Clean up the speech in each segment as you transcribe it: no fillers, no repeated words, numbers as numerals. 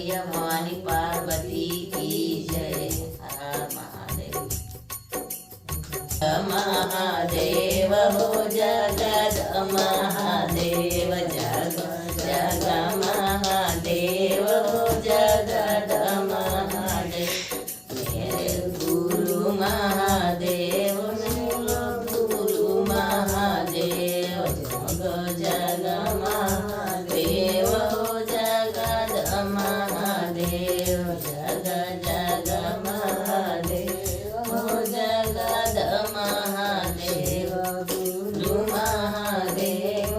मैया भवानी पार्वती की जय। हर महादेव। महादेव हो जगद महादेव, जग जग महादेव हो जगद महादेव। मेरे गुरु महादेव, मेरे गुरु महादेव, जग जग महादेव हो जगद महादेव, जग जग महादेव हो जगद महादेव। गुरु महादेव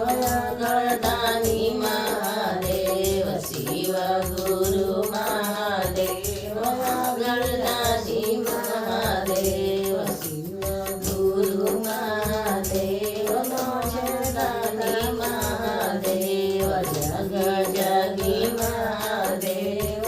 गर्दानी महादेव, शिव गुरु महादेव गर्दानी महादेव, शिव गुरु महादेव गर्दानी महादेव, जग जगी महादेव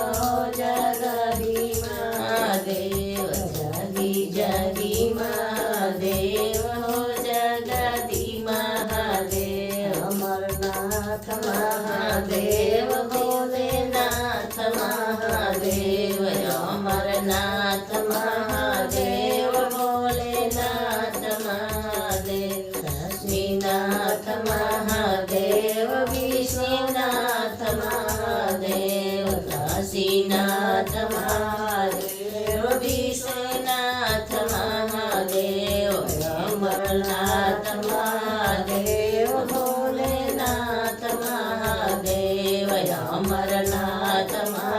जगदी महादेव, जगी जगी महादेव हो जगदी महादेव। अमरनाथ महादेव, भोलेनाथ महादेव, अमरनाथ महादेव, भोलेनाथ महादेव, लक्ष्मीनाथ महादेव, विष्णुनाथ महादेव, काशीनाथ महादेव, विष्णुनाथ महादेव, अमरनाथ महादेव, भोलेनाथ महादेव, अमरनाथ महादेव।